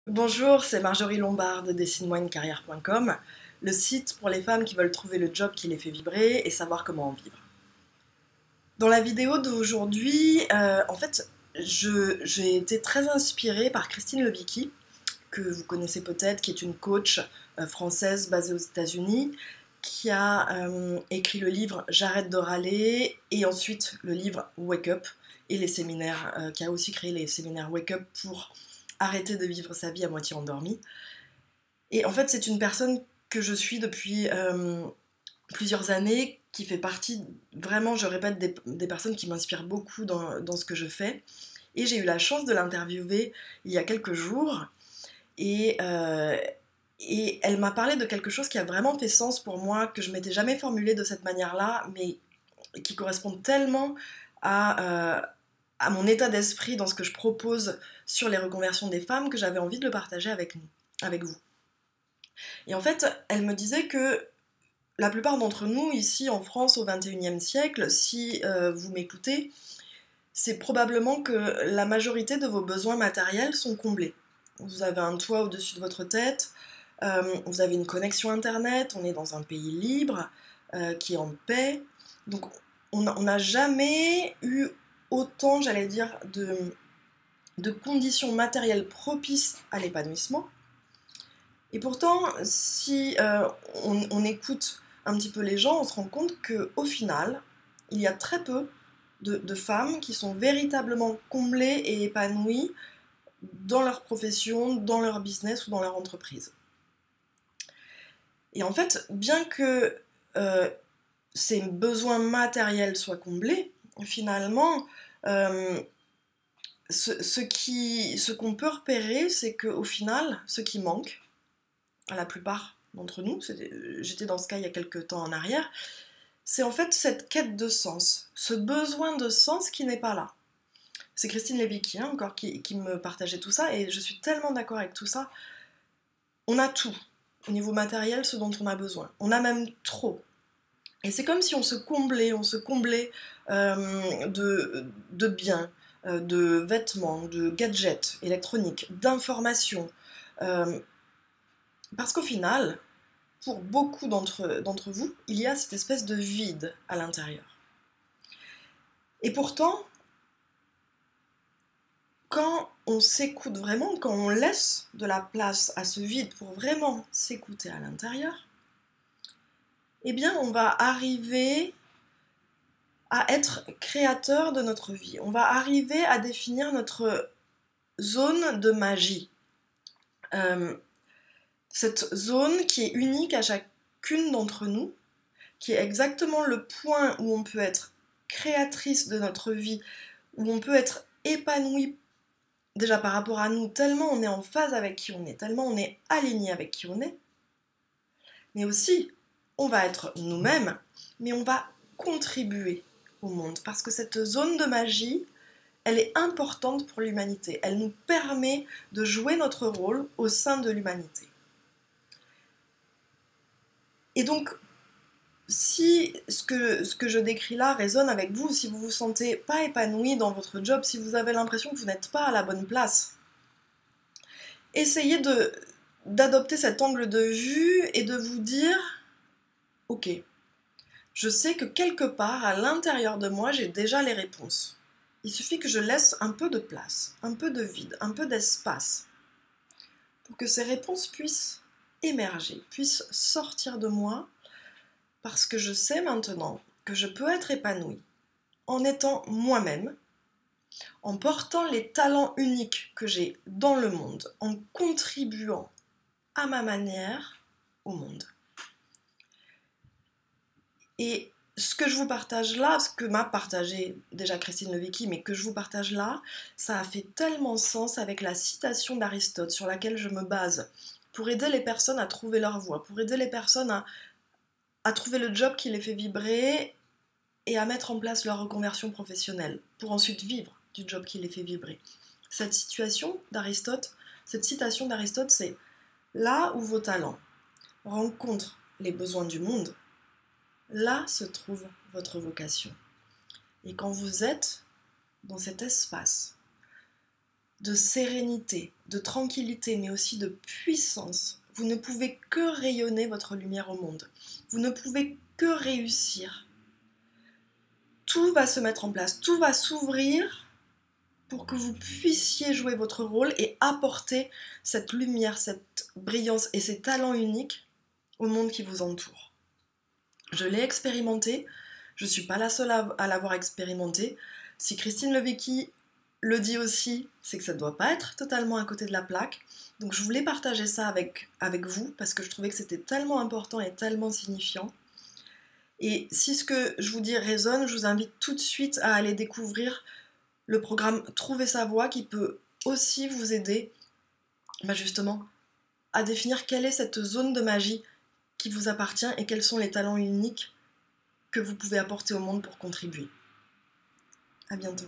Bonjour, c'est Marjorie Lombard de dessine-moi-une-carrière.com, le site pour les femmes qui veulent trouver le job qui les fait vibrer et savoir comment en vivre. Dans la vidéo d'aujourd'hui, j'ai été très inspirée par Christine Lebicki, que vous connaissez peut-être, qui est une coach française basée aux États-Unis, qui a écrit le livre J'arrête de râler et ensuite le livre Wake Up et les séminaires, qui a aussi créé les séminaires Wake Up pour arrêter de vivre sa vie à moitié endormie. Et en fait, c'est une personne que je suis depuis plusieurs années, qui fait partie, vraiment, je répète, des personnes qui m'inspirent beaucoup dans ce que je fais. Et j'ai eu la chance de l'interviewer il y a quelques jours. Et, euh, et elle m'a parlé de quelque chose qui a vraiment fait sens pour moi, que je m'étais jamais formulé de cette manière-là, mais qui correspond tellement à mon état d'esprit dans ce que je propose sur les reconversions des femmes, que j'avais envie de le partager avec vous. Et en fait, elle me disait que la plupart d'entre nous, ici en France au XXIe siècle, si vous m'écoutez, c'est probablement que la majorité de vos besoins matériels sont comblés. Vous avez un toit au-dessus de votre tête, vous avez une connexion internet, on est dans un pays libre, qui est en paix. Donc on n'a jamais eu autant, j'allais dire, de conditions matérielles propices à l'épanouissement. Et pourtant, si on écoute un petit peu les gens, on se rend compte qu'au final, il y a très peu de femmes qui sont véritablement comblées et épanouies dans leur profession, dans leur business ou dans leur entreprise. Et en fait, bien que ces besoins matériels soient comblés, finalement, ce qu'on peut repérer, c'est qu'au final, ce qui manque, à la plupart d'entre nous, j'étais dans ce cas il y a quelques temps en arrière, c'est en fait cette quête de sens, ce besoin de sens qui n'est pas là. C'est Christine Lebicki, encore, qui me partageait tout ça, et je suis tellement d'accord avec tout ça. On a tout, au niveau matériel, ce dont on a besoin. On a même trop. Et c'est comme si on se comblait de biens, de vêtements, de gadgets électroniques, d'informations. Euh, parce qu'au final, pour beaucoup d'entre vous, il y a cette espèce de vide à l'intérieur. Et pourtant, quand on s'écoute vraiment, quand on laisse de la place à ce vide pour vraiment s'écouter à l'intérieur, eh bien on va arriver à être créateur de notre vie. On va arriver à définir notre zone de magie. Cette zone qui est unique à chacune d'entre nous, qui est exactement le point où on peut être créatrice de notre vie, où on peut être épanoui déjà par rapport à nous, tellement on est en phase avec qui on est, tellement on est aligné avec qui on est, mais aussi on va être nous-mêmes, mais on va contribuer au monde, parce que cette zone de magie, elle est importante pour l'humanité, elle nous permet de jouer notre rôle au sein de l'humanité. Et donc, si ce que je décris là résonne avec vous, si vous vous sentez pas épanoui dans votre job, si vous avez l'impression que vous n'êtes pas à la bonne place, essayez d'adopter cet angle de vue et de vous dire, ok, je sais que quelque part à l'intérieur de moi, j'ai déjà les réponses. Il suffit que je laisse un peu de place, un peu de vide, un peu d'espace, pour que ces réponses puissent émerger, puissent sortir de moi, parce que je sais maintenant que je peux être épanouie en étant moi-même, en portant les talents uniques que j'ai dans le monde, en contribuant à ma manière au monde. Et ce que je vous partage là, ce que m'a partagé déjà Christine Lebicki, mais que je vous partage là, ça a fait tellement sens avec la citation d'Aristote sur laquelle je me base pour aider les personnes à trouver leur voie, pour aider les personnes à trouver le job qui les fait vibrer et à mettre en place leur reconversion professionnelle, pour ensuite vivre du job qui les fait vibrer. Cette citation d'Aristote, c'est là où vos talents rencontrent les besoins du monde, là se trouve votre vocation. Et quand vous êtes dans cet espace de sérénité, de tranquillité, mais aussi de puissance. Vous ne pouvez que rayonner votre lumière au monde. Vous ne pouvez que réussir. Tout va se mettre en place, tout va s'ouvrir pour que vous puissiez jouer votre rôle et apporter cette lumière, cette brillance et ces talents uniques au monde qui vous entoure. Je l'ai expérimenté, je ne suis pas la seule à l'avoir expérimenté. Si Christine Levicki le dit aussi, c'est que ça ne doit pas être totalement à côté de la plaque. Donc je voulais partager ça avec vous parce que je trouvais que c'était tellement important et tellement signifiant. Et si ce que je vous dis résonne, je vous invite tout de suite à aller découvrir le programme Trouver sa voie qui peut aussi vous aider justement à définir quelle est cette zone de magie qui vous appartient et quels sont les talents uniques que vous pouvez apporter au monde pour contribuer. À bientôt.